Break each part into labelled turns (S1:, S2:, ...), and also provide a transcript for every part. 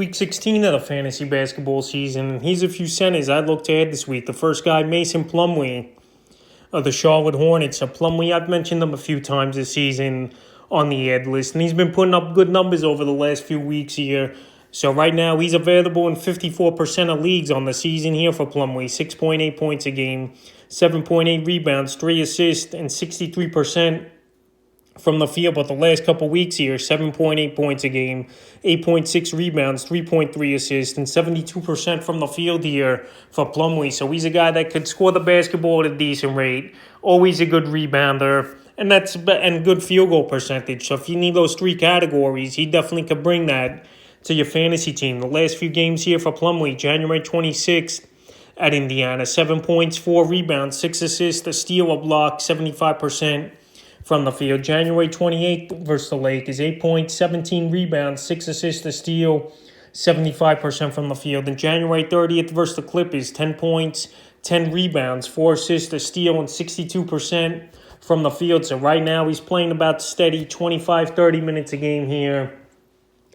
S1: week 16 of the fantasy basketball season. Here's a few centers I'd look to add this week. The first guy, Mason Plumlee of the Charlotte Hornets. So Plumlee, I've mentioned him a few times this season on the ad list, and he's been putting up good numbers over the last few weeks here. So right now, he's available in 54% of leagues on the season here for Plumlee. 6.8 points a game, 7.8 rebounds, 3 assists, and 63% from the field. But the last couple weeks here, 7.8 points a game, 8.6 rebounds, 3.3 assists, and 72% from the field here for Plumlee. So he's a guy that could score the basketball at a decent rate, always a good rebounder, and good field goal percentage. So if you need those three categories, he definitely could bring that to your fantasy team. The last few games here for Plumlee, January 26th at Indiana, 7 points, 4 rebounds, 6 assists, a steal, a block, 75% from the field. January 28th versus the Lakers, 8 points, 17 rebounds, 6 assists, a steal, 75% from the field. And January 30th versus the Clippers, 10 points, 10 rebounds, 4 assists, a steal, and 62% from the field. So right now he's playing about steady 25, 30 minutes a game here.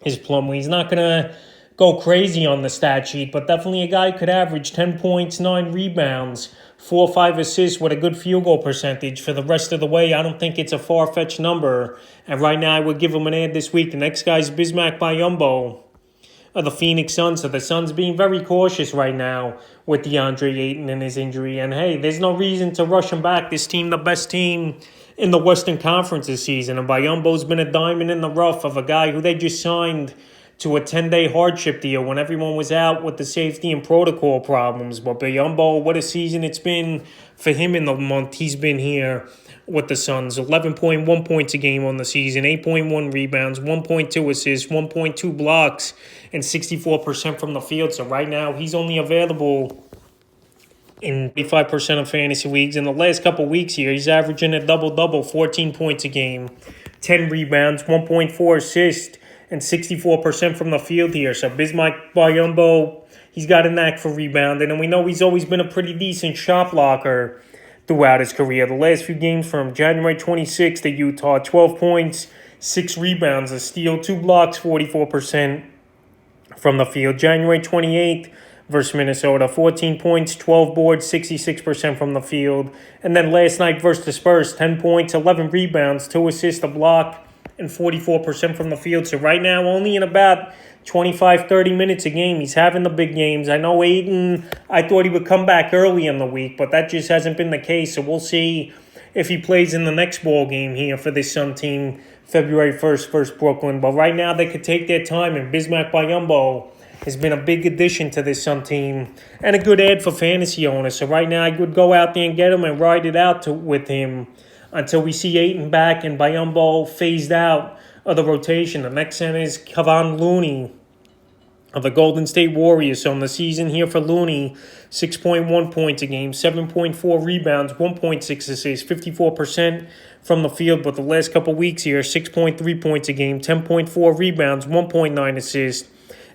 S1: His Plumlee. He's not going to go crazy on the stat sheet, but definitely a guy who could average 10 points, 9 rebounds, 4 or 5 assists with a good field goal percentage for the rest of the way. I don't think it's a far-fetched number. And right now I would give him an ad this week. The next guy's Bismack Biyombo of the Phoenix Suns. So the Suns being very cautious right now with DeAndre Ayton and his injury. And hey, there's no reason to rush him back. This team, the best team in the Western Conference this season. And Biyombo's been a diamond in the rough of a guy who they just signed to a 10-day hardship deal when everyone was out with the safety and protocol problems. But Biyombo, what a season it's been for him in the month he's been here with the Suns. 11.1 points a game on the season, 8.1 rebounds, 1.2 assists, 1.2 blocks, and 64% from the field. So right now, he's only available in 35% of fantasy leagues. In the last couple weeks here, he's averaging a double-double, 14 points a game, 10 rebounds, 1.4 assists, and 64% from the field here. So Bismack Biyombo, he's got a knack for rebounding, and we know he's always been a pretty decent shot blocker throughout his career. The last few games from January 26th at Utah, 12 points, 6 rebounds, a steal, 2 blocks, 44% from the field. January 28th versus Minnesota, 14 points, 12 boards, 66% from the field. And then last night versus the Spurs, 10 points, 11 rebounds, 2 assists, a block, and 44% from the field. So right now, only in about 25, 30 minutes a game, he's having the big games. I know Ayton, I thought he would come back early in the week, but that just hasn't been the case. So we'll see if he plays in the next ball game here for this Sun team, February 1st versus Brooklyn. But right now, they could take their time, and Bismack Biyombo has been a big addition to this Sun team and a good ad for fantasy owners. So right now, I would go out there and get him and ride it out with him until we see Ayton back and Biyombo phased out of the rotation. The next center is Kevon Looney of the Golden State Warriors. So in the season here for Looney, 6.1 points a game, 7.4 rebounds, 1.6 assists, 54% from the field. But the last couple weeks here, 6.3 points a game, 10.4 rebounds, 1.9 assists,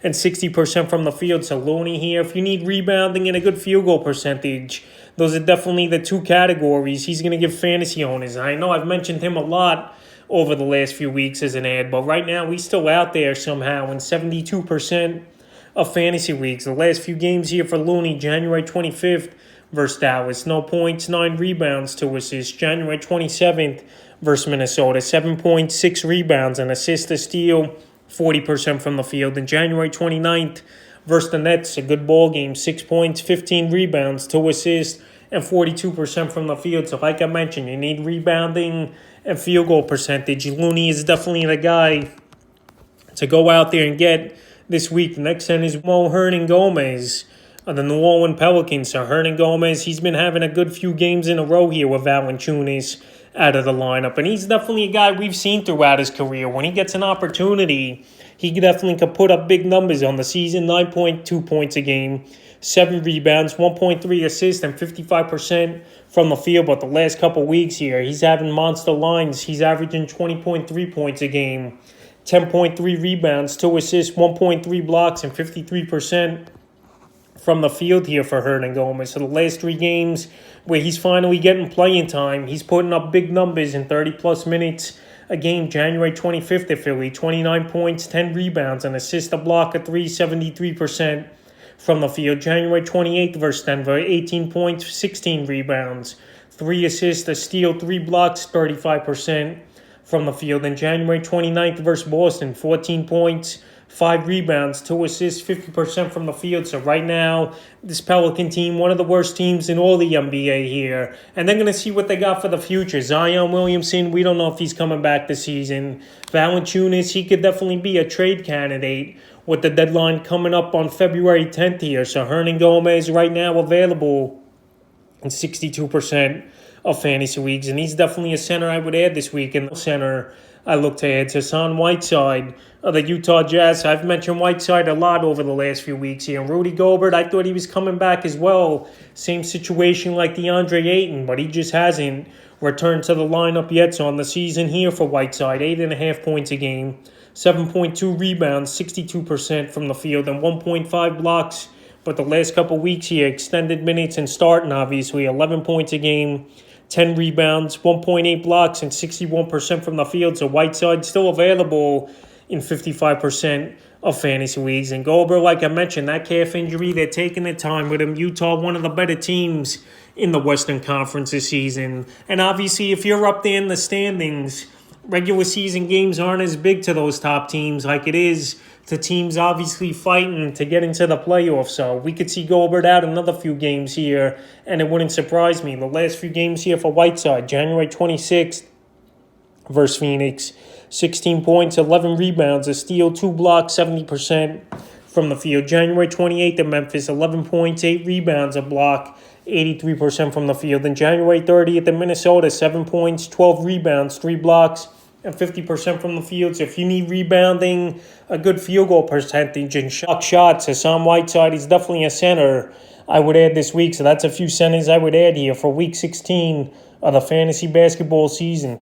S1: and 60% from the field. So Looney here, if you need rebounding and a good field goal percentage, those are definitely the two categories he's going to give fantasy owners. I know I've mentioned him a lot over the last few weeks as an ad, but right now he's still out there somehow in 72% of fantasy leagues. The last few games here for Looney, January 25th versus Dallas, no points, 9 rebounds, 2 assists. January 27th versus Minnesota, 7 points, 6 rebounds, an assist, a steal, 40% from the field. And January 29th versus the Nets, a good ball game, 6 points, 15 rebounds, 2 assists, and 42% from the field. So like I mentioned, you need rebounding and field goal percentage. Looney is definitely the guy to go out there and get this week. The next one is Hernangomez of the New Orleans Pelicans. So Hernangomez, he's been having a good few games in a row here with Valanciunas out of the lineup. And he's definitely a guy we've seen throughout his career. When he gets an opportunity, he definitely can put up big numbers on the season. 9.2 points a game, 7 rebounds, 1.3 assists, and 55% from the field. But the last couple weeks here, he's having monster lines. He's averaging 20.3 points a game, 10.3 rebounds, 2 assists, 1.3 blocks, and 53% from the field here for Hernangomez. So the last 3 games where he's finally getting playing time, he's putting up big numbers in 30-plus minutes a game. January 25th at Philly, 29 points, 10 rebounds, an assist, a block, a 73% from the field. January 28th versus Denver, 18 points, 16 rebounds, 3 assists, a steal, 3 blocks, 35% from the field. And January 29th versus Boston, 14 points, 5 rebounds, 2 assists, 50% from the field. So right now, this Pelican team, one of the worst teams in all the NBA here. And they're going to see what they got for the future. Zion Williamson, we don't know if he's coming back this season. Valanciunas, he could definitely be a trade candidate with the deadline coming up on February 10th here. So Hernangomez right now available in 62% of fantasy leagues. And he's definitely a center I would add this week. And the center I look to add Hassan Whiteside of the Utah Jazz. I've mentioned Whiteside a lot over the last few weeks here. And Rudy Gobert, I thought he was coming back as well. Same situation like DeAndre Ayton, but he just hasn't returned to the lineup yet. So on the season here for Whiteside, 8.5 points a game, 7.2 rebounds, 62% from the field, and 1.5 blocks. But the last couple weeks here, extended minutes and starting, obviously, 11 points a game, 10 rebounds, 1.8 blocks, and 61% from the field. So Whiteside still available in 55% of fantasy leagues. And Gobert, like I mentioned, that calf injury, they're taking their time with him. Utah, one of the better teams in the Western Conference this season. And obviously, if you're up there in the standings, regular season games aren't as big to those top teams like it is to teams obviously fighting to get into the playoffs. So we could see Gobert out another few games here, and it wouldn't surprise me. The last few games here for Whiteside, January 26th versus Phoenix, 16 points, 11 rebounds, a steal, 2 blocks, 70% from the field. January 28th at Memphis, 11 points, 8 rebounds, a block, 83% from the field. And January 30th at Minnesota, 7 points, 12 rebounds, 3 blocks, and 50% from the field. So if you need rebounding, a good field goal percentage, and shots, Hassan Whiteside is definitely a center I would add this week. So that's a few centers I would add here for Week 16 of the fantasy basketball season.